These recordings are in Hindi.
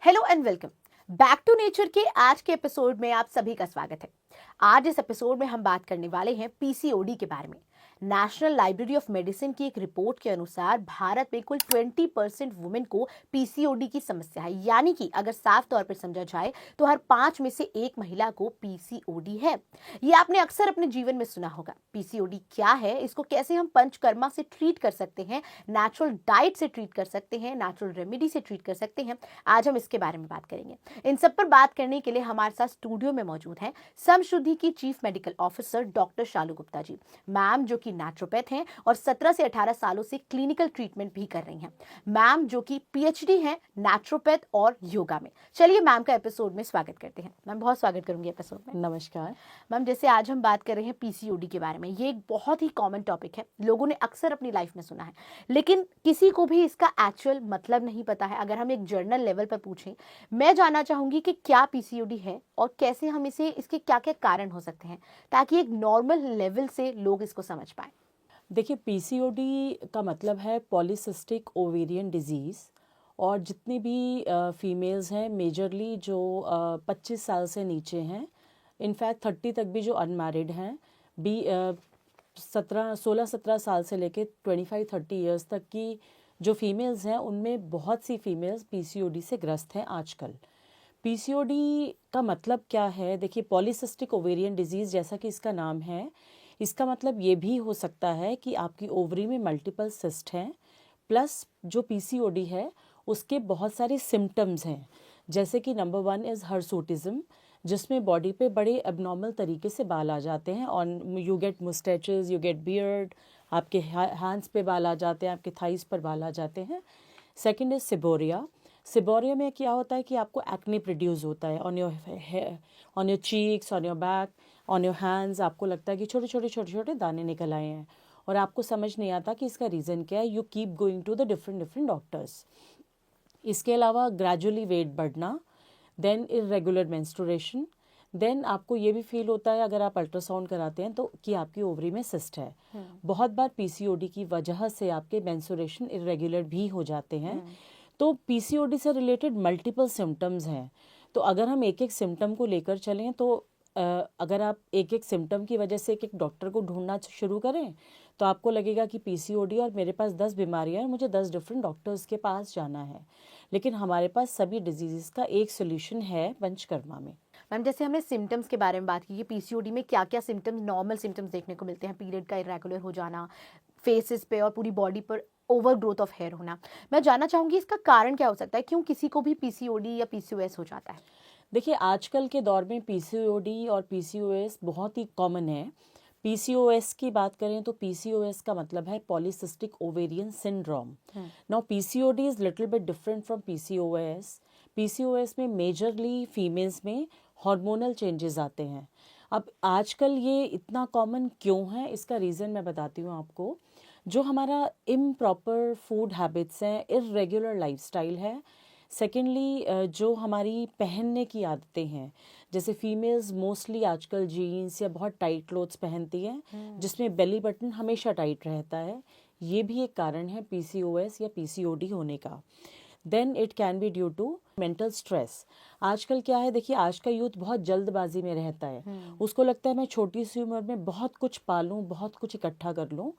Hello and welcome back to nature के आज के एपिसोड में आप सभी का स्वागत है। आज इस एपिसोड में हम बात करने वाले हैं पीसीओडी के बारे में। नेशनल लाइब्रेरी ऑफ मेडिसिन की एक रिपोर्ट के अनुसार भारत में कुल 20% वुमेन को पीसीओडी की समस्या है, यानी कि अगर साफ तौर पर समझा जाए तो हर 5 में से एक महिला को पीसीओडी है। ये आपने अक्सर अपने जीवन में सुना होगा। पीसीओडी क्या है, इसको कैसे हम पंचकर्मा से ट्रीट कर सकते हैं, नेचुरल डाइट से ट्रीट कर सकते हैं, नेचुरल रेमेडी से ट्रीट कर सकते हैं, आज हम इसके बारे में बात करेंगे। इन सब पर बात करने के लिए हमारे साथ स्टूडियो में मौजूद हैं समशुद्धि की चीफ मेडिकल ऑफिसर डॉक्टर शालू गुप्ता जी। मैम जो कि नेचुरोपैथ हैं और 17 से 18 सालों से क्लिनिकल ट्रीटमेंट भी कर रही हैं। मैम जो कि पीएचडी हैं नेचुरोपैथ और योगा में। चलिए मैम का एपिसोड में स्वागत करते हैं। मैम बहुत स्वागत करूंगी एपिसोड में। नमस्कार मैम, जैसे आज हम बात कर रहे हैं पीसीओडी के बारे में, ये एक बहुत ही कॉमन टॉपिक है, लोगों ने अक्सर अपनी लाइफ में सुना है, लेकिन किसी को भी इसका एक्चुअल मतलब नहीं पता है। अगर हम एक जर्नल लेवल पर पूछें, मैं जानना चाहूंगी कि क्या पीसीओडी है और कैसे हम इसके क्या क्या कारण हो सकते हैं, ताकि एक नॉर्मल लेवल से लोग इसको समझ पाए। देखिए, पीसीओडी का मतलब है पॉलीसिस्टिक ओवेरियन डिजीज़। और जितनी भी फीमेल्स हैं मेजरली जो 25 साल से नीचे हैं, इनफैक्ट 30 तक भी जो अनमैरिड हैं, भी 16-17 साल से लेके 25-30 ईयर्स तक की जो फीमेल्स हैं, उनमें बहुत सी फीमेल्स पीसीओडी से ग्रस्त हैं आजकल। पीसीओडी का मतलब क्या है? देखिए, पॉलीसिस्टिक ओवेरियन डिजीज़ जैसा कि इसका नाम है, इसका मतलब ये भी हो सकता है कि आपकी ओवरी में मल्टीपल सिस्ट हैं, प्लस जो पीसीओडी है उसके बहुत सारे सिम्टम्स हैं। जैसे कि नंबर 1 इज़ हर्सूटिज्म, जिसमें बॉडी पे बड़े एबनॉर्मल तरीके से बाल आ जाते हैं। On you get moustaches, you get beard, आपके हैंड्स पे बाल आ जाते हैं, आपके थाइस पर बाल आ जाते हैं। Second is सिबोरिया। सिबोरिया में क्या होता है कि आपको एक्ने प्रोड्यूस होता है on your cheeks, on your back, on your hands. आपको लगता है कि छोटे छोटे दाने निकल आए हैं और आपको समझ नहीं आता कि इसका रीज़न क्या है। You keep going to the different doctors. इसके अलावा ग्रेजुअली वेट बढ़ना, देन इरेगुलर मेंस्ट्रुएशन, देन आपको ये भी फील होता है अगर आप अल्ट्रासाउंड कराते हैं तो कि आपकी ओवरी में सिस्ट है। बहुत बार पीसीओडी की वजह से आपके मेंस्ट्रुएशन इरेगुलर भी हो जाते हैं। तो पीसीओडी से रिलेटेड मल्टीपल सिम्टम्स हैं। तो अगर हम एक एक सिम्टम को लेकर चलें तो अगर आप एक एक सिम्टम की वजह से एक एक डॉक्टर को ढूंढना शुरू करें तो आपको लगेगा कि पीसीओडी और मेरे पास 10 बीमारियां हैं, मुझे 10 डिफरेंट डॉक्टर्स के पास जाना है। लेकिन हमारे पास सभी डिजीज़ का एक सोल्यूशन है पंचकर्मा में। मैम, जैसे हमने सिम्टम्स के बारे में बात की कि पीसीओडी में क्या क्या सिम्टम्स, नॉर्मल सिम्टम्स देखने को मिलते हैं, पीरियड का इरेगुलर हो जाना, फेसेस पे और पूरी बॉडी पर ओवर ग्रोथ ऑफ हेयर होना, मैं जानना चाहूंगी इसका कारण क्या हो सकता है, क्यों किसी को भी पीसीओडी या पीसीओएस हो जाता है? देखिए, आजकल के दौर में पीसीओडी और पीसीओएस बहुत ही कॉमन है। पीसीओएस की बात करें तो पीसीओएस का मतलब है polycystic ovarian syndrome. Now PCOD is little bit different from PCOS. PCOS में मेजरली फीमेल्स में हार्मोनल चेंजेस आते हैं। अब आजकल ये इतना कॉमन क्यों है, इसका रीज़न मैं बताती हूँ आपको। जो हमारा इम्प्रॉपर फूड हैबिट्स हैं, इर्रेगुलर लाइफस्टाइल है। सेकेंडली जो हमारी पहनने की आदतें हैं, जैसे फीमेल्स मोस्टली आजकल जीन्स या बहुत टाइट क्लोथ्स पहनती हैं जिसमें बेली बटन हमेशा टाइट रहता है, ये भी एक कारण है पीसीओएस या पीसीओडी होने का। Then it can be due to mental stress. आजकल क्या है, देखिए, आज का यूथ बहुत जल्दबाजी में रहता है। उसको लगता है मैं छोटी सी उम्र में बहुत कुछ पालूं, बहुत कुछ इकट्ठा कर लूं।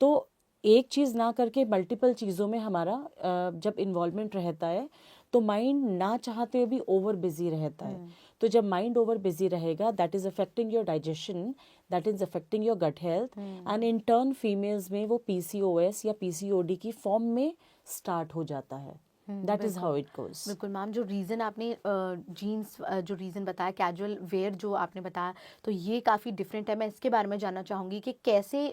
तो एक चीज़ ना करके मल्टीपल चीज़ों में हमारा जब इन्वॉल्वमेंट रहता है तो माइंड ना चाहते हुए भी ओवर बिजी रहता है। तो जब माइंड ओवर बिजी रहेगा, that is affecting your digestion, that is affecting your gut health, and in turn females में वो पीसीओएस या पीसीओडी की फॉर्म में स्टार्ट हो जाता है। That is how it goes. बिल्कुल मैम, जो रीज़न आपने जीन्स जो रीज़न बताया, कैजुअल वेयर जो आपने बताया, तो ये काफ़ी डिफरेंट है। मैं इसके बारे में जानना चाहूँगी कि कैसे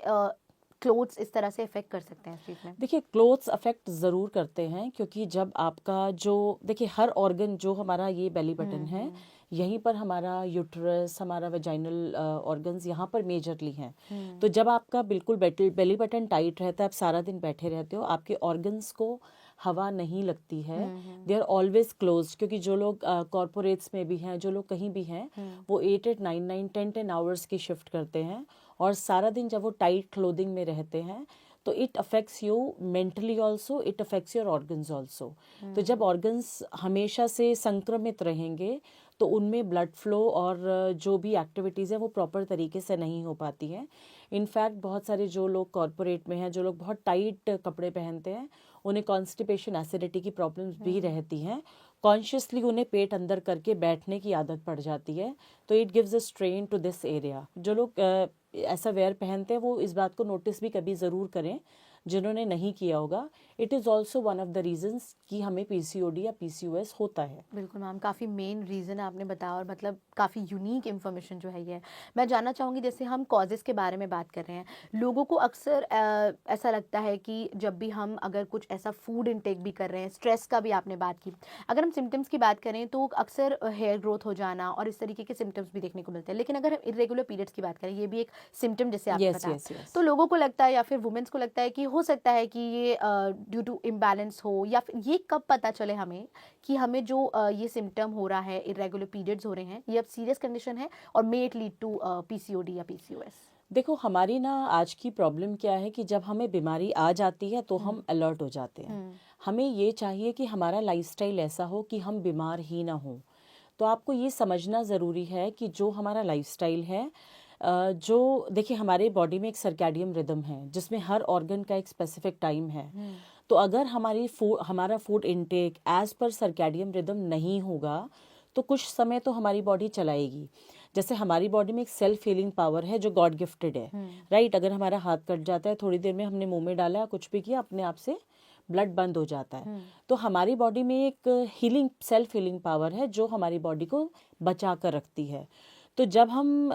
क्लोथ्स इस तरह से इफेक्ट कर सकते हैं इस चीज़ में। देखिए, क्लोथ्स अफेक्ट ज़रूर करते हैं, क्योंकि जब आपका जो, देखिए, हर ऑर्गन जो हमारा ये बेली बटन है, यहीं पर हमारा यूट्रस, हमारा वेजाइनल ऑर्गन्स यहाँ पर मेजरली हैं। तो जब आपका बिल्कुल बेली बटन टाइट रहता है, आप सारा दिन बैठे रहते हो, आपके ऑर्गन्स को हवा नहीं लगती है, दे आर ऑलवेज क्लोज। क्योंकि जो लोग कॉरपोरेट्स में भी हैं, जो लोग कहीं भी हैं, वो 8-8, 9-9, 10-10 आवर्स की शिफ्ट करते हैं और सारा दिन जब वो टाइट क्लोथिंग में रहते हैं तो it affects you mentally also, it affects your organs also. तो जब ऑर्गन्स हमेशा से संक्रमित रहेंगे तो उनमें ब्लड फ्लो और जो भी एक्टिविटीज़ है वो प्रॉपर तरीके से नहीं हो पाती हैं। इनफैक्ट बहुत सारे जो लोग कॉरपोरेट में हैं, जो लोग बहुत टाइट कपड़े पहनते हैं, उन्हें कॉन्स्टिपेशन, एसिडिटी की प्रॉब्लम्स भी रहती हैं। कॉन्शियसली उन्हें पेट अंदर करके बैठने की आदत पड़ जाती है, तो it gives a strain to this area. जो लोग ऐसा वेयर पहनते हैं वो इस बात को नोटिस भी कभी ज़रूर करें, जिन्होंने नहीं किया होगा। It is also one of the reasons कि हमें पीसीओडी या पीसीओएस होता है। बिल्कुल मैम, काफ़ी मेन रीज़न आपने बताया और मतलब काफ़ी यूनिक इन्फॉर्मेशन जो है ये है। मैं जानना चाहूँगी, जैसे हम कॉजेज़ के बारे में बात कर रहे हैं, लोगों को अक्सर ऐसा लगता है कि जब भी हम अगर कुछ ऐसा फूड इनटेक भी कर रहे हैं, स्ट्रेस का भी आपने बात की, अगर हम सिम्टम्स की बात करें तो अक्सर हेयर ग्रोथ हो जाना और इस तरीके के सिम्टम्स भी देखने को मिलते हैं। लेकिन अगर हम इरेगुलर पीरियड्स की बात करें, ये भी एक सिम्टम जैसे आपने यस बताया, यस यस तो लोगों को लगता है या फिर वुमेन्स को लगता है कि हो सकता है कि ये ड्यू टू इम्बैलेंस हो, या फिर ये कब पता चले हमें कि हमें जो ये सिम्टम हो रहा है, इरेगुलर पीरियड्स हो रहे हैं, ये अब सीरियस कंडीशन है और may it lead to PCOD या पीसीओएस? देखो, हमारी ना आज की प्रॉब्लम क्या है कि जब हमें बीमारी आ जाती है तो हम अलर्ट हो जाते हैं। हमें ये चाहिए कि हमारा लाइफस्टाइल ऐसा हो कि हम बीमार ही ना हो। तो आपको ये समझना ज़रूरी है कि जो हमारा लाइफस्टाइल है, जो देखिए हमारे बॉडी में एक सर्कैडियम रिदम है जिसमें हर ऑर्गन का एक स्पेसिफिक टाइम है। तो अगर हमारा फूड इनटेक एज पर सर्कैडियम रिदम नहीं होगा तो कुछ समय तो हमारी बॉडी चलाएगी। जैसे हमारी बॉडी में एक सेल्फ हीलिंग पावर है जो गॉड गिफ्टेड है, राइट। अगर हमारा हाथ कट जाता है, थोड़ी देर में हमने मुंह में डाला, कुछ भी किया, अपने आप से ब्लड बंद हो जाता है। तो हमारी बॉडी में एक सेल्फ हीलिंग पावर है जो हमारी बॉडी को बचा कर रखती है। तो जब हम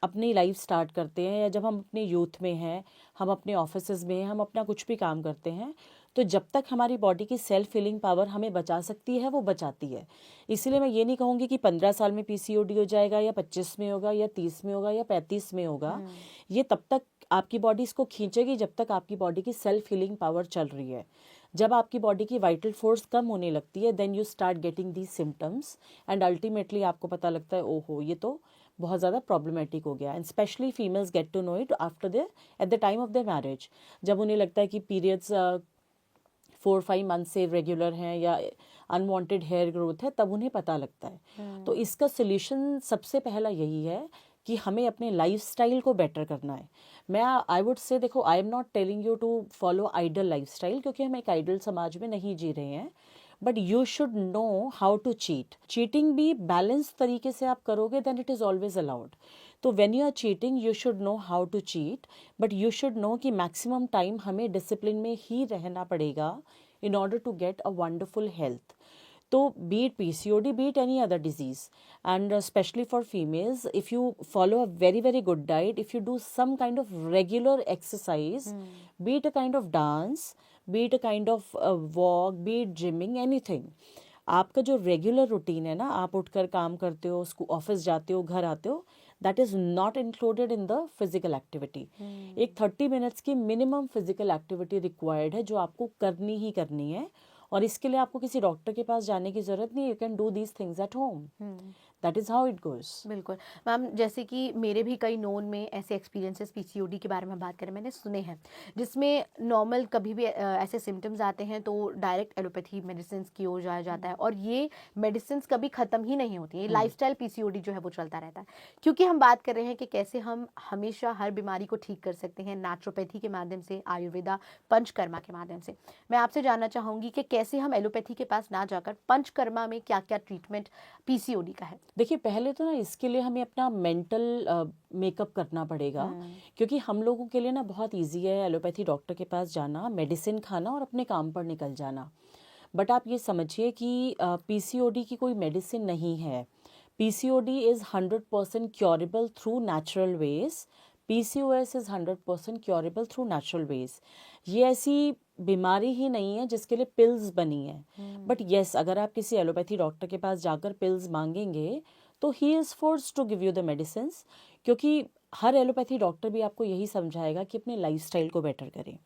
अपनी लाइफ स्टार्ट करते हैं या जब हम अपने यूथ में हैं, हम अपने ऑफिसेज में हैं, हम अपना कुछ भी काम करते हैं, तो जब तक हमारी बॉडी की सेल्फ हीलिंग पावर हमें बचा सकती है वो बचाती है। इसलिए मैं ये नहीं कहूँगी कि 15 साल में पीसीओडी हो जाएगा या 25 में होगा या 30 में होगा या 35 में होगा। ये तब तक आपकी बॉडी इसको खींचेगी जब तक आपकी बॉडी की सेल्फ हीलिंग पावर चल रही है। जब आपकी बॉडी की वाइटल फोर्स कम होने लगती है, then you start getting these symptoms and ultimately आपको पता लगता है ओहो ये तो बहुत ज़्यादा प्रॉब्लमेटिक हो गया। And specially females get to know it after their at the time of their marriage, जब उन्हें लगता है कि पीरियड्स 4-5 मंथ से रेगुलर हैं या अनवांटेड हेयर ग्रोथ है, तब उन्हें पता लगता है। तो इसका सोल्यूशन सबसे पहला यही है कि हमें अपने लाइफस्टाइल को बेटर करना है। मैं आई वुड से, देखो, I am not telling you to follow ideal lifestyle, क्योंकि हम एक आइडल समाज में नहीं जी रहे हैं, but you should know how to cheat. Cheating भी बैलेंस तरीके से आप करोगे then it is always allowed. तो when you are cheating you should know how to cheat, but you should know कि मैक्सिमम टाइम हमें डिसिप्लिन में ही रहना पड़ेगा in order to get a wonderful health. So be it PCOD, be it any other disease, and especially for females, if you follow a very very good diet, if you do some kind of regular exercise, be it a kind of dance, be it a kind of walk, be it gymming, anything, आपका जो रेगुलर रूटीन है ना, आप उठकर काम करते हो, ऑफिस जाते हो, घर आते हो, that is not included in the physical activity. एक 30 मिनट्स की मिनिमम फिजिकल एक्टिविटी रिक्वायर्ड है जो आपको करनी ही करनी है, और इसके लिए आपको किसी डॉक्टर के पास जाने की ज़रूरत नहीं है। You can do these things at home. That is how it goes. बिल्कुल मैम, जैसे कि मेरे भी कई नोन में ऐसे एक्सपीरियंसेस पीसीओडी के बारे में बात करें मैंने सुने हैं, जिसमें नॉर्मल कभी भी ऐसे सिम्टम्स आते हैं तो डायरेक्ट एलोपैथी मेडिसिन की ओर जाया जाता है, और ये मेडिसिन कभी ख़त्म ही नहीं होती है। लाइफस्टाइल पीसीओडी जो है वो चलता रहता है, क्योंकि हम बात कर रहे हैं कि कैसे हम हमेशा हर बीमारी को ठीक कर सकते हैं नेचुरोपैथी के माध्यम से, आयुर्वेदा, पंचकर्मा के माध्यम से। मैं आपसे जानना चाहूँगी कि कैसे हम एलोपैथी के पास ना जाकर पंचकर्मा में क्या क्या ट्रीटमेंट पीसीओडी का है? देखिए, पहले तो ना इसके लिए हमें अपना मेंटल मेकअप करना पड़ेगा, क्योंकि हम लोगों के लिए ना बहुत इजी है एलोपैथी डॉक्टर के पास जाना, मेडिसिन खाना और अपने काम पर निकल जाना। बट आप ये समझिए कि पीसीओडी की कोई मेडिसिन नहीं है। PCOD is 100% curable through natural ways. PCOS is 100% curable through natural ways. ये ऐसी बीमारी ही नहीं है जिसके लिए पिल्स बनी है। बट येस, अगर आप किसी एलोपैथी डॉक्टर के पास जाकर पिल्स मांगेंगे तो he is forced to give you the medicine, क्योंकि हर एलोपैथी डॉक्टर भी आपको यही समझाएगा कि अपने लाइफस्टाइल को बेटर करें।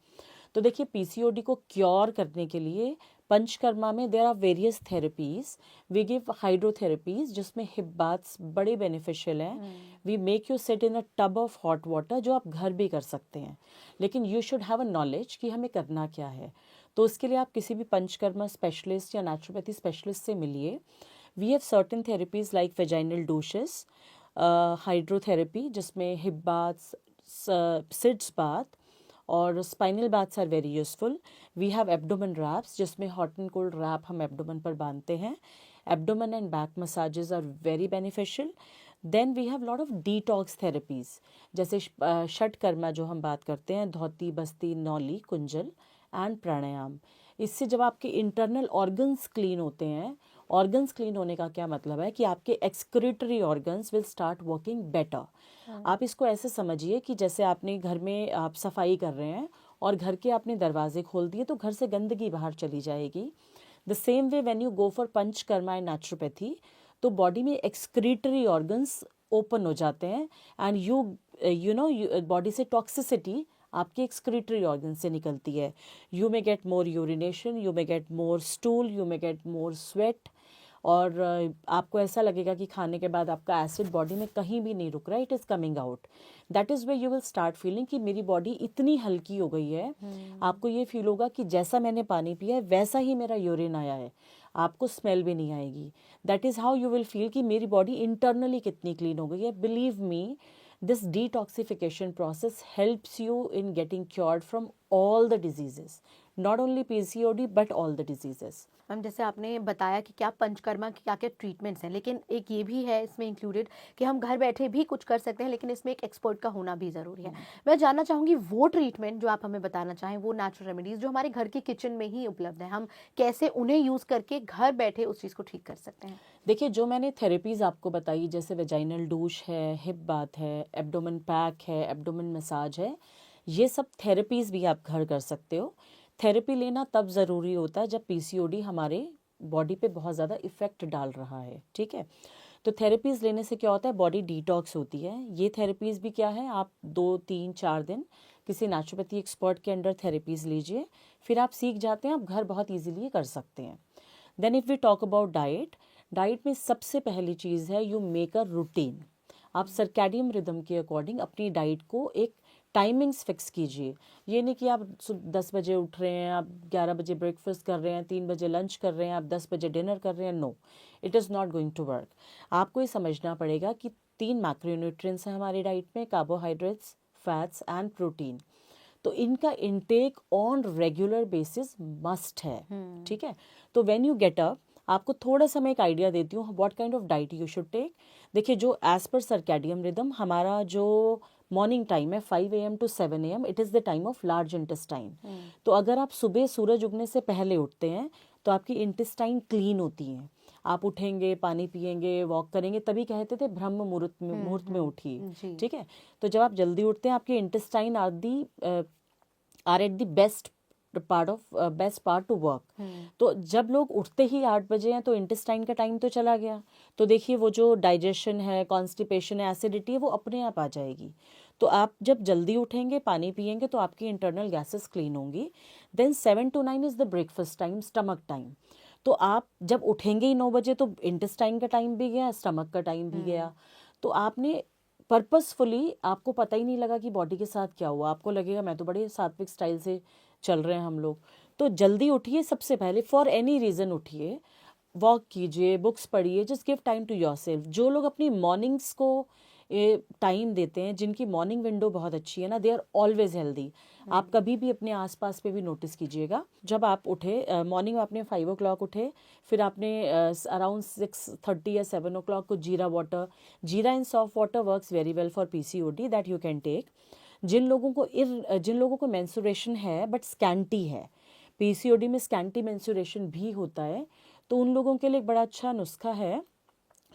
तो देखिए पीसीओडी को क्योर करने के लिए पंचकर्मा में there are various therapies. We give hydrotherapies जिसमें हिप बाथ्स बड़े बेनिफिशियल हैं. We make you sit in a tub of hot water, जो आप घर भी कर सकते हैं, लेकिन you should have a knowledge कि हमें करना क्या है. तो उसके लिए आप किसी भी पंचकर्मा स्पेशलिस्ट या नेचुरोपैथी स्पेशलिस्ट से मिलिए. We have certain therapies like vaginal douches, hydrotherapy जिसमें हिप बाथ्स, सिट्स बाथ और spinal baths are very useful. We have abdomen wraps जिसमें हॉट एंड कोल्ड रैप हम एब्डोमेन पर बांधते हैं. Abdomen and back massages are very beneficial. Then we have lot of detox therapies जैसे षटकर्मा जो हम बात करते हैं, धोती, बस्ती, नौली, कुंजल एंड प्राणायाम. इससे जब आपके इंटरनल ऑर्गन्स क्लीन होते हैं, ऑर्गन्स क्लीन होने का क्या मतलब है कि आपके excretory organs will start working better. आप इसको ऐसे समझिए कि जैसे आपने घर में आप सफाई कर रहे हैं और घर के आपने दरवाजे खोल दिए तो घर से गंदगी बाहर चली जाएगी. The same way when you go for panchakarma and naturopathy, तो बॉडी में एक्सक्रीटरी ऑर्गन्स ओपन हो जाते हैं एंड यू नो बॉडी से टॉक्सिसिटी आपके एक्सक्रीटरी ऑर्गन से निकलती है. You may get more urination, you may get more stool, you may get more sweat, और आपको ऐसा लगेगा कि खाने के बाद आपका एसिड बॉडी में कहीं भी नहीं रुक रहा है, it is coming out. That is way you will start feeling कि मेरी बॉडी इतनी हल्की हो गई है. आपको ये फील होगा कि जैसा मैंने पानी पिया है वैसा ही मेरा यूरिन आया है. आपको स्मेल भी नहीं आएगी. That is how you will feel कि मेरी बॉडी इंटरनली कितनी क्लीन हो गई है. Believe me, this detoxification process helps you in getting cured from all the diseases, not only PCOD but all the diseases. Ma'am जैसे आपने बताया कि क्या पंचकर्मा की क्या क्या ट्रीटमेंट्स हैं, लेकिन एक ये भी है इसमें इंक्लूडेड कि हम घर बैठे भी कुछ कर सकते हैं, लेकिन इसमें एक एक्सपर्ट का होना भी ज़रूरी है. मैं जानना चाहूँगी वो ट्रीटमेंट जो आप हमें बताना चाहें, वो नेचुरल रेमेडीज़ जो हमारे घर के किचन में ही उपलब्ध है, हम कैसे उन्हें यूज़ करके घर बैठे उस चीज़ को ठीक कर सकते हैं. देखिए जो मैंने थेरेपीज़ आपको बताई, जैसे वेजाइनल डूश है, हिप बाथ है, एब्डोमेन पैक है, एब्डोमेन मसाज है, ये सब थेरेपीज़ भी आप घर कर सकते हो. थेरेपी लेना तब ज़रूरी होता है जब पीसीओडी हमारे बॉडी पे बहुत ज़्यादा इफ़ेक्ट डाल रहा है. ठीक है, तो थेरेपीज़ लेने से क्या होता है, बॉडी डिटॉक्स होती है. ये थेरेपीज़ भी क्या है, आप 2-3-4 दिन किसी नेचुरोपैथी एक्सपर्ट के अंडर थेरेपीज़ लीजिए, फिर आप सीख जाते हैं, आप घर बहुत ईजीली कर सकते हैं. Then if we talk about diet, diet में सबसे पहली चीज़ है यू मेक अ रूटीन. आप सर्कैडियम रिदम के अकॉर्डिंग अपनी डाइट को एक टाइमिंग्स फिक्स कीजिए. ये नहीं कि आप 10 बजे उठ रहे हैं, आप 11 बजे ब्रेकफास्ट कर रहे हैं, 3 बजे लंच कर रहे हैं, आप 10 बजे डिनर कर रहे हैं. No, it is not going to work. आपको ये समझना पड़ेगा कि 3 मैक्रोन्यूट्रिएंट्स हैं हमारी डाइट में, कार्बोहाइड्रेट्स, फैट्स एंड प्रोटीन. तो इनका intake on regular basis must है. ठीक है, तो व्हेन यू गेट अप, आपको थोड़ा सा मैं एक आइडिया देती हूँ what kind of diet you should take. देखिए जो एज पर सर्कैडियम रिदम हमारा जो मॉर्निंग टाइम है 5 AM to 7 AM, it is the time of large intestine. तो अगर आप सुबह सूरज उगने से पहले उठते हैं तो आपकी इंटेस्टाइन क्लीन होती हैं. आप उठेंगे, पानी पिएंगे, वॉक करेंगे, तभी कहते थे ब्रह्म मुहूर्त में उठिए. ठीक है, तो जब आप जल्दी उठते हैं आपके intestine are at the best part to work. तो जब लोग उठते ही 8 बजे हैं तो इंटेस्टाइन का टाइम तो चला गया. तो देखिए वो जो डाइजेशन है, कॉन्स्टिपेशन है, एसिडिटी है, वो अपने आप आ जाएगी. तो आप जब जल्दी उठेंगे, पानी पिएंगे, तो आपकी इंटरनल गैसेस क्लीन होंगी. Then 7 to 9 is the breakfast time, stomach time. तो आप जब उठेंगे ही 9 बजे तो इंटेस्टाइन का टाइम भी गया, स्टमक का टाइम भी गया. तो आपने पर्पसफुली, आपको पता ही नहीं लगा कि बॉडी के साथ क्या हुआ. आपको लगेगा मैं तो बड़े सात्विक स्टाइल से चल रहे हैं हम लोग. तो जल्दी उठिए, सबसे पहले फॉर एनी रीज़न उठिए, वॉक कीजिए, बुक्स पढ़िए, just give time to yourself. जो लोग अपनी मॉर्निंग्स को टाइम देते हैं, जिनकी मॉर्निंग विंडो बहुत अच्छी है ना, दे आर ऑलवेज हेल्दी. आप कभी भी अपने आसपास पे भी नोटिस कीजिएगा, जब आप उठे मॉर्निंग में, आपने 5 o'clock उठे, फिर आपने अराउंड 6:30 या 7 o'clock को jeera water, jeera and soft water works very well for PCOD, that you can take. जिन लोगों को मेंस्ट्रुएशन है बट स्कैंटी है, पीसीओडी में स्कैंटी मेंस्ट्रुएशन भी होता है, तो उन लोगों के लिए एक बड़ा अच्छा नुस्खा है,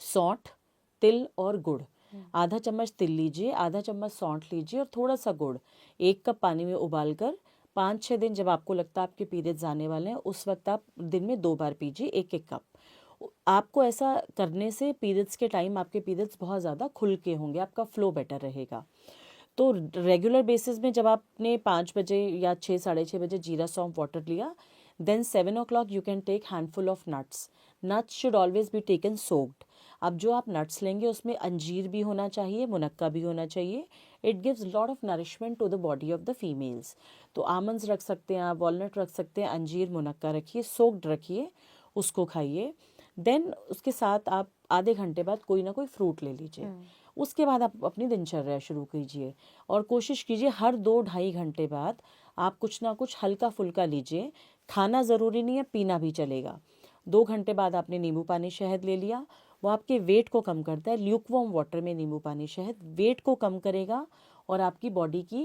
सौंठ, तिल और गुड़. आधा चम्मच तिल लीजिए, आधा चम्मच सौंठ लीजिए और थोड़ा सा गुड़ 1 कप पानी में उबालकर 5-6 दिन, जब आपको लगता है आपके पीरियड्स आने वाले हैं, उस वक्त आप दिन में 2 बार पीजिए 1-1 कप. आपको ऐसा करने से पीरियड्स के टाइम आपके पीरियड्स बहुत ज़्यादा खुल के होंगे, आपका फ्लो बेटर रहेगा. तो रेगुलर बेसिस में जब आपने 5 बजे या 6 साढ़े 6 बजे जीरा सौंफ वाटर लिया, then 7 o'clock you can take handful of nuts. Nuts should always be taken soaked. अब जो आप नट्स लेंगे उसमें अंजीर भी होना चाहिए, मुनक्का भी होना चाहिए. It gives lot of nourishment to the body of the females. तो आमंड्स रख सकते हैं आप, वॉलनट रख सकते हैं, अंजीर मुनक्का रखिए, सोक्ड रखिए, उसको खाइए. देन उसके साथ आप आधे घंटे बाद कोई ना कोई फ्रूट ले लीजिए. उसके बाद आप अपनी दिनचर्या शुरू कीजिए और कोशिश कीजिए हर 2-2.5 घंटे बाद आप कुछ ना कुछ हल्का फुल्का लीजिए. खाना ज़रूरी नहीं है, पीना भी चलेगा. 2 घंटे बाद आपने नींबू पानी शहद ले लिया, वो आपके वेट को कम करता है. ल्यूकवार्म वाटर में नींबू पानी शहद वेट को कम करेगा और आपकी बॉडी की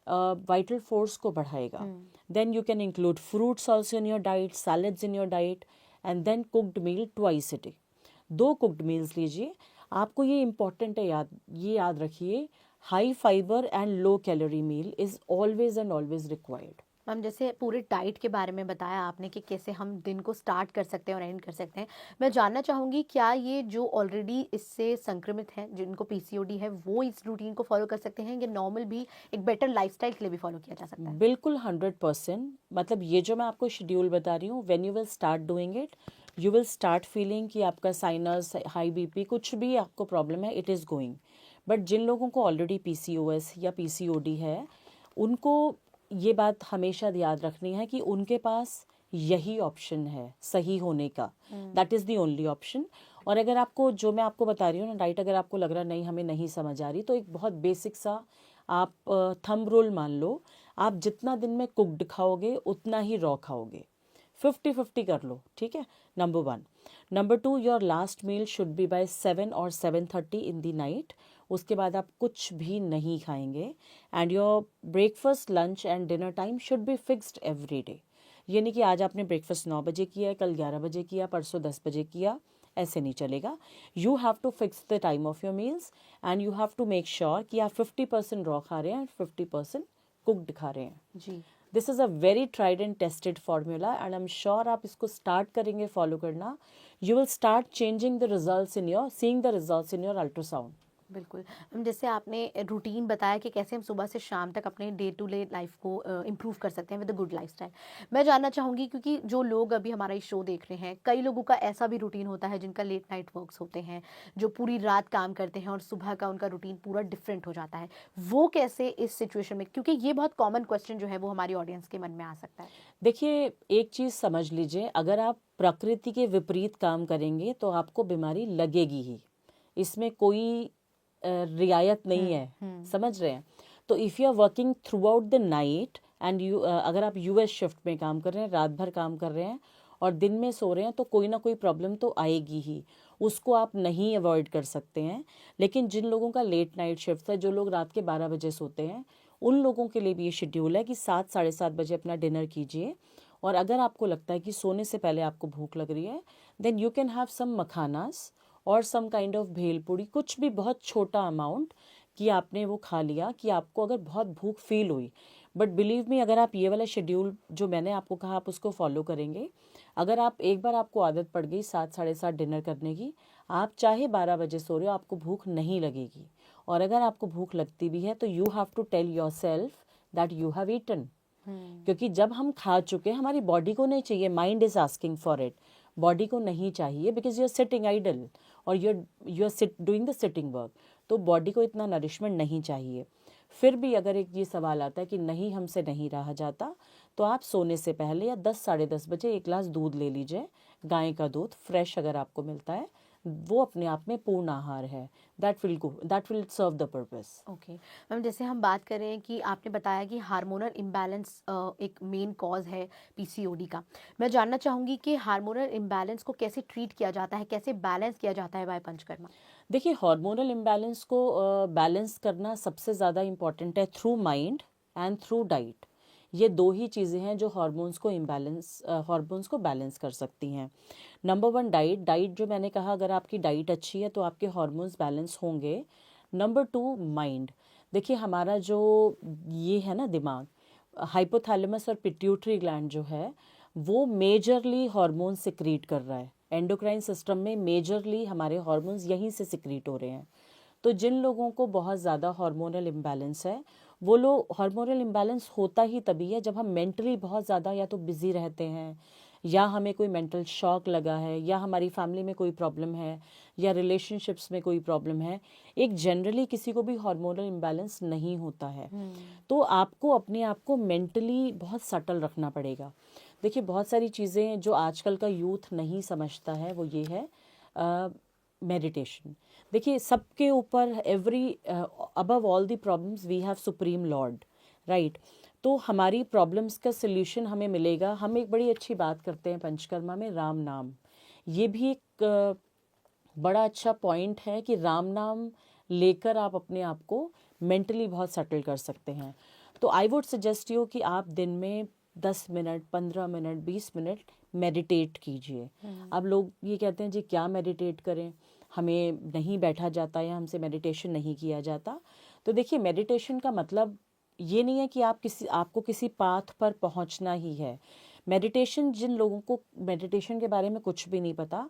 वाइटल फोर्स को बढ़ाएगा. Then you can include fruits also in your diet, salads in your diet, and then cooked meal twice a day. 2 cooked meals लीजिए. आपको ये इम्पॉर्टेंट है, ये याद रखिए, high fibre and low calorie meal is always and always required. Ma'am जैसे पूरे डाइट के बारे में बताया आपने कि कैसे हम दिन को स्टार्ट कर सकते हैं और एंड कर सकते हैं. मैं जानना चाहूँगी क्या ये जो ऑलरेडी इससे संक्रमित हैं, जिनको पीसीओडी है, वो इस रूटीन को फॉलो कर सकते हैं या नॉर्मल भी एक बेटर लाइफस्टाइल के लिए भी फॉलो किया जा सकता है? बिल्कुल 100%. मतलब ये जो मैं आपको शेड्यूल बता रही हूँ, when you will start doing it, you will start feeling कि आपका साइनस, हाई बीपी, कुछ भी आपको प्रॉब्लम है, इट इज़ गोइंग. बट जिन लोगों को ऑलरेडी पीसीओएस या पीसीओडी है, उनको ये बात हमेशा याद रखनी है कि उनके पास यही ऑप्शन है सही होने का. That is the only option. और अगर आपको जो मैं आपको बता रही हूँ ना डाइट, अगर आपको लग रहा नहीं हमें नहीं समझ आ रही, तो एक बहुत बेसिक सा आप थंब रूल मान लो. आप जितना दिन में कुक्ड खाओगे उतना ही रॉ खाओगे. 50-50 कर लो, ठीक है. Number 1. Number 2, your last meal should be by 7 और 7:30 इन द नाइट. उसके बाद आप कुछ भी नहीं खाएंगे. And your breakfast, lunch and dinner time should be fixed every day. ये नहीं कि आज आपने ब्रेकफास्ट 9 बजे किया है, कल 11 बजे किया, परसों 10 बजे किया, ऐसे नहीं चलेगा. You have to fix the time of your meals and you have to make sure कि आप 50% रॉ खा रहे हैं एंड 50% कुक्ड खा रहे हैं. जी. This is a very tried and tested formula and I am sure आप इसको स्टार्ट करेंगे फॉलो करना, you will start changing the results in your, seeing the results in your ultrasound. बिल्कुल. जैसे आपने रूटीन बताया कि कैसे हम सुबह से शाम तक अपने डे टू डे लाइफ को इम्प्रूव कर सकते हैं विद अ गुड लाइफस्टाइल. मैं जानना चाहूँगी क्योंकि जो लोग अभी हमारा ये शो देख रहे हैं, कई लोगों का ऐसा भी रूटीन होता है जिनका लेट नाइट वर्क्स होते हैं, जो पूरी रात काम करते हैं और सुबह का उनका रूटीन पूरा डिफरेंट हो जाता है. वो कैसे इस सिचुएशन में, क्योंकि ये बहुत कॉमन क्वेश्चन जो है वो हमारी ऑडियंस के मन में आ सकता है. देखिए, एक चीज़ समझ लीजिए, अगर आप प्रकृति के विपरीत काम करेंगे तो आपको बीमारी लगेगी ही. इसमें कोई रियायत नहीं है. समझ रहे हैं. तो if you are working throughout the night and you, अगर आप यूएस शिफ्ट में काम कर रहे हैं, रात भर काम कर रहे हैं और दिन में सो रहे हैं, तो कोई ना कोई प्रॉब्लम तो आएगी ही. उसको आप नहीं अवॉइड कर सकते हैं. लेकिन जिन लोगों का लेट नाइट शिफ्ट है, जो लोग रात के 12 बजे सोते हैं, उन लोगों के लिए भी ये शेड्यूल है कि 7 साढ़े 7 बजे अपना डिनर कीजिए. और अगर आपको लगता है कि सोने से पहले आपको भूख लग रही है, then you can have some makhanas और सम काइंड ऑफ भेलपूड़ी, कुछ भी बहुत छोटा अमाउंट कि आपने वो खा लिया कि आपको अगर बहुत भूख फील हुई. बट बिलीव मी, अगर आप ये वाला शेड्यूल जो मैंने आपको कहा आप उसको फॉलो करेंगे, अगर आप एक बार आपको आदत पड़ गई 7 साढ़े 7 डिनर करने की, आप चाहे 12 बजे सो रहे हो, आपको भूख नहीं लगेगी. और अगर आपको भूख लगती भी है तो you have to tell yourself that you have eaten. क्योंकि जब हम खा चुके, हमारी बॉडी को नहीं चाहिए, mind is asking for it. Body को नहीं चाहिए because you are sitting idle और you are doing the sitting work. तो बॉडी को इतना नरिशमेंट नहीं चाहिए. फिर भी अगर एक ये सवाल आता है कि नहीं हमसे नहीं रहा जाता, तो आप सोने से पहले या 10 साढ़े 10 बजे 1 गिलास दूध ले लीजिए. गाय का दूध फ्रेश अगर आपको मिलता है, वो अपने आप में पूर्ण आहार है. That will serve the purpose. Okay ma'am, जैसे हम बात करें कि आपने बताया कि हार्मोनल इम्बैलेंस एक मेन कॉज है पीसीओडी का. मैं जानना चाहूँगी कि हार्मोनल इम्बैलेंस को कैसे ट्रीट किया जाता है, कैसे बैलेंस किया जाता है बाय पंचकर्मा. देखिए, हार्मोनल इम्बैलेंस को बैलेंस करना सबसे ज़्यादा इम्पॉर्टेंट है through mind and through diet. ये 2 ही चीज़ें हैं जो हार्मोन्स को बैलेंस कर सकती हैं. नंबर 1 डाइट जो मैंने कहा, अगर आपकी डाइट अच्छी है तो आपके हार्मोन्स बैलेंस होंगे. Number 2 mind. देखिए, हमारा जो ये है ना दिमाग, हाइपोथैलेमस और पिट्यूटरी ग्लैंड जो है, वो मेजरली हार्मोन सिक्रीट कर रहा है. एंडोक्राइन सिस्टम में मेजरली हमारे हार्मोन्स यहीं से सिक्रीट हो रहे हैं. तो जिन लोगों को बहुत ज़्यादा हार्मोनल इम्बैलेंस है, वो लोग, हार्मोनल इम्बैलेंस होता ही तभी है जब हम मेंटली बहुत ज़्यादा या तो बिजी रहते हैं, या हमें कोई मेंटल शॉक लगा है, या हमारी फैमिली में कोई प्रॉब्लम है, या रिलेशनशिप्स में कोई प्रॉब्लम है। एक जनरली किसी को भी हार्मोनल इम्बैलेंस नहीं होता है। तो आपको अपने आप को मेंटली बहुत सटल रखना पड़ेगा। देखिए, बहुत सारी चीज़ें जो आजकल का यूथ नहीं समझता है वो ये है मेडिटेशन। देखिए, सबके ऊपर above all the problems we have supreme lord, right. तो हमारी प्रॉब्लम्स का सल्यूशन हमें मिलेगा। हम एक बड़ी अच्छी बात करते हैं पंचकर्मा में, राम नाम। ये भी एक बड़ा अच्छा पॉइंट है कि राम नाम लेकर आप अपने आप को मेंटली बहुत सेटल कर सकते हैं। तो आई वुड सजेस्ट यू कि आप दिन में 10 मिनट, 15 मिनट, 20 मिनट मेडिटेट कीजिए। अब लोग ये कहते हैं जी क्या मेडिटेट करें, हमें नहीं बैठा जाता या हमसे मेडिटेशन नहीं किया जाता। तो देखिए, मेडिटेशन का मतलब ये नहीं है कि आपको किसी पाथ पर पहुंचना ही है। मेडिटेशन, जिन लोगों को मेडिटेशन के बारे में कुछ भी नहीं पता,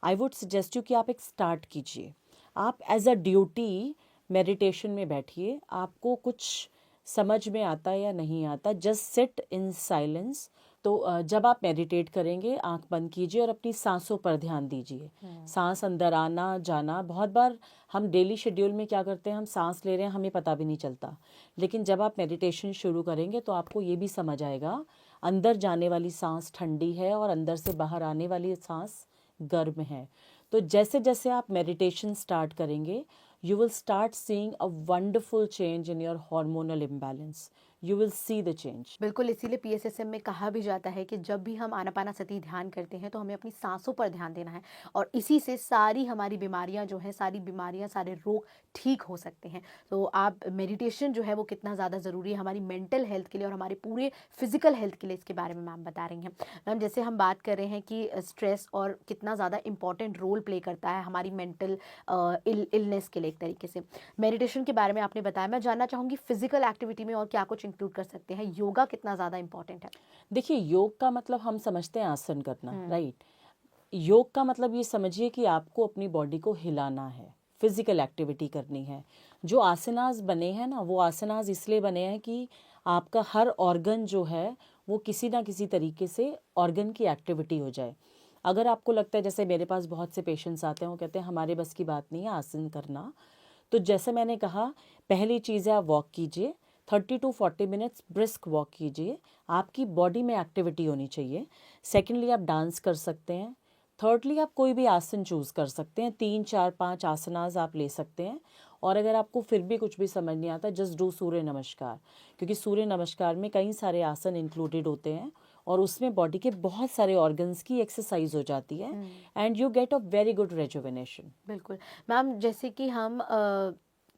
आई वुड सजेस्ट यू कि आप एक स्टार्ट कीजिए। आप एज अ ड्यूटी मेडिटेशन में बैठिए। आपको कुछ समझ में आता है या नहीं आता, जस्ट सिट इन साइलेंस। तो जब आप मेडिटेट करेंगे, आंख बंद कीजिए और अपनी सांसों पर ध्यान दीजिए। सांस अंदर आना जाना, बहुत बार हम डेली शेड्यूल में क्या करते हैं, हम सांस ले रहे हैं, हमें पता भी नहीं चलता। लेकिन जब आप मेडिटेशन शुरू करेंगे तो आपको ये भी समझ आएगा, अंदर जाने वाली सांस ठंडी है और अंदर से बाहर आने वाली सांस गर्म है। तो जैसे जैसे आप मेडिटेशन स्टार्ट करेंगे, you will start seeing a wonderful change in your hormonal imbalance. You will see the change. बिल्कुल, इसीलिए पीएसएसएम में कहा भी जाता है कि जब भी हम आनापानासती ध्यान करते हैं तो हमें अपनी सांसों पर ध्यान देना है, और इसी से सारी हमारी बीमारियां जो हैं, सारी बीमारियां, सारे रोग ठीक हो सकते हैं। तो आप मेडिटेशन जो है वो कितना ज़्यादा ज़रूरी है हमारी मेंटल हेल्थ के लिए और हमारे पूरे फिजिकल हेल्थ के लिए, इसके बारे में मैम बता रही हैं। मैम, जैसे हम बात कर रहे हैं कि स्ट्रेस और कितना ज़्यादा इंपॉर्टेंट रोल प्ले करता है हमारी मेंटल इलनेस के लिए एक तरीके से, मेडिटेशन के बारे में आपने बताया। मैं जानना चाहूँगी फिजिकल एक्टिविटी में और क्या कुछ इंक्लूड कर सकते हैं, योगा कितना ज़्यादा इंपॉर्टेंट है? देखिए, योग का मतलब हम समझते हैं आसन करना, राइट। योग का मतलब ये समझिए कि आपको अपनी बॉडी को हिलाना है, फिजिकल एक्टिविटी करनी है। जो आसनास बने हैं ना, वो आसनास इसलिए बने हैं कि आपका हर ऑर्गन जो है वो किसी ना किसी तरीके से ऑर्गन की एक्टिविटी हो जाए। अगर आपको लगता है, जैसे मेरे पास बहुत से पेशेंट्स आते हैं, वो कहते हैं हमारे बस की बात नहीं है आसन करना, तो जैसे मैंने कहा, पहली चीज़ है आप वॉक कीजिए, 30 to 40 मिनट्स ब्रिस्क वॉक कीजिए। आपकी बॉडी में एक्टिविटी होनी चाहिए। सेकेंडली, आप डांस कर सकते हैं। थर्डली, आप कोई भी आसन चूज़ कर सकते हैं, 3, 4, 5 आसनास आप ले सकते हैं। और अगर आपको फिर भी कुछ भी समझ नहीं आता, जस्ट डू सूर्य नमस्कार, क्योंकि सूर्य नमस्कार में कई सारे आसन इंक्लूडेड होते हैं और उसमें बॉडी के बहुत सारे ऑर्गन्स की एक्सरसाइज हो जाती है, and you get a very good rejuvenation. बिल्कुल मैम,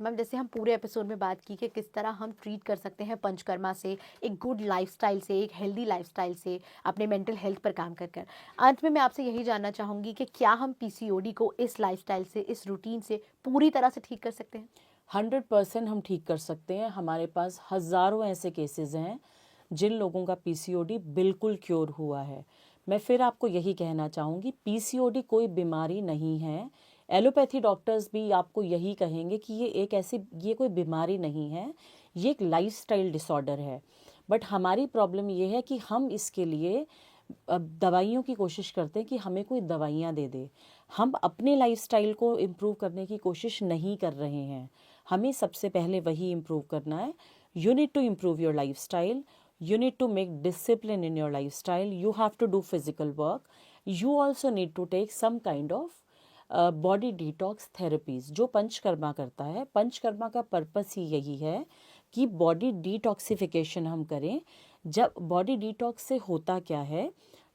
जैसे हम पूरे एपिसोड में बात की कि किस तरह हम ट्रीट कर सकते हैं पंचकर्मा से, एक गुड लाइफस्टाइल से, एक हेल्दी लाइफस्टाइल से, अपने मेंटल हेल्थ पर काम कर कर। अंत में मैं आपसे यही जानना चाहूँगी कि क्या हम पीसीओडी को इस लाइफस्टाइल से, इस रूटीन से पूरी तरह से ठीक कर सकते हैं? 100% हम ठीक कर सकते हैं। हमारे पास हज़ारों ऐसे केसेस हैं जिन लोगों का पीसीओडी बिल्कुल क्योर हुआ है। मैं फिर आपको यही कहना चाहूँगी, पीसीओडी कोई बीमारी नहीं है। एलोपैथी डॉक्टर्स भी आपको यही कहेंगे कि ये कोई बीमारी नहीं है, ये एक लाइफस्टाइल डिसऑर्डर है। बट हमारी प्रॉब्लम ये है कि हम इसके लिए दवाइयों की कोशिश करते हैं कि हमें कोई दवाइयाँ दे दे। हम अपने लाइफस्टाइल को इम्प्रूव करने की कोशिश नहीं कर रहे हैं। हमें सबसे पहले वही इम्प्रूव करना है। You need to improve your lifestyle, you need to make discipline in your lifestyle, you have to do physical work, you also need to take some kind of body detox therapies जो पंचकर्मा करता है। पंचकर्मा का पर्पस ही यही है कि बॉडी डिटॉक्सिफिकेशन हम करें। जब बॉडी डिटॉक्स से होता क्या है,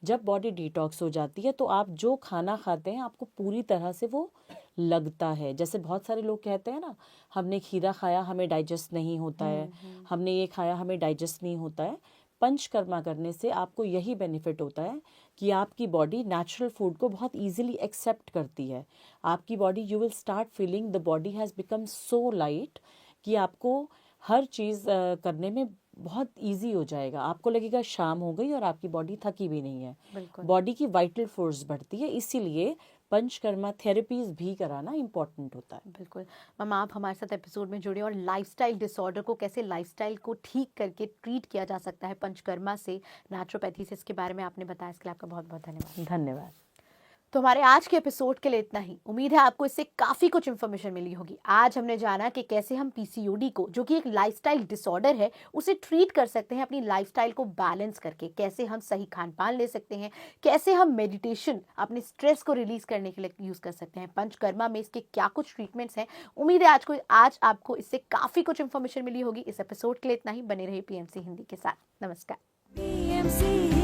जब बॉडी डिटॉक्स हो जाती है तो आप जो खाना खाते हैं आपको पूरी तरह से वो लगता है। जैसे बहुत सारे लोग कहते हैं ना, हमने खीरा खाया हमें डाइजेस्ट नहीं होता है, हमने ये खाया हमें डाइजेस्ट नहीं होता है। पंचकर्मा करने से आपको यही बेनिफिट होता है कि आपकी बॉडी नेचुरल फूड को बहुत इजीली एक्सेप्ट करती है। आपकी body, you will start feeling the body has become so light कि आपको हर चीज़ करने में बहुत इजी हो जाएगा। आपको लगेगा शाम हो गई और आपकी बॉडी थकी भी नहीं है। बॉडी की वाइटल फोर्स बढ़ती है। इसीलिए पंचकर्मा थेरेपीज भी कराना इम्पॉर्टेंट होता है। बिल्कुल मैम, आप हमारे साथ एपिसोड में जुड़े और लाइफस्टाइल डिसऑर्डर को कैसे लाइफस्टाइल को ठीक करके ट्रीट किया जा सकता है पंचकर्मा से, नेचुरोपैथी से, इसके बारे में आपने बताया, इसके लिए आपका बहुत बहुत धन्यवाद। धन्यवाद। तो हमारे आज के एपिसोड के लिए इतना ही। उम्मीद है आपको इससे काफ़ी कुछ इन्फॉर्मेशन मिली होगी। आज हमने जाना कि कैसे हम पीसीओडी को, जो कि एक लाइफस्टाइल डिसऑर्डर है, उसे ट्रीट कर सकते हैं अपनी लाइफस्टाइल को बैलेंस करके, कैसे हम सही खान पान ले सकते हैं, कैसे हम मेडिटेशन अपने स्ट्रेस को रिलीज करने के लिए यूज़ कर सकते हैं, पंचकर्मा में इसके क्या कुछ ट्रीटमेंट्स हैं। उम्मीद है आज आपको इससे काफ़ी कुछ इन्फॉर्मेशन मिली होगी। इस एपिसोड के लिए इतना ही। बने रहिए पीएमसी हिंदी के साथ। नमस्कार।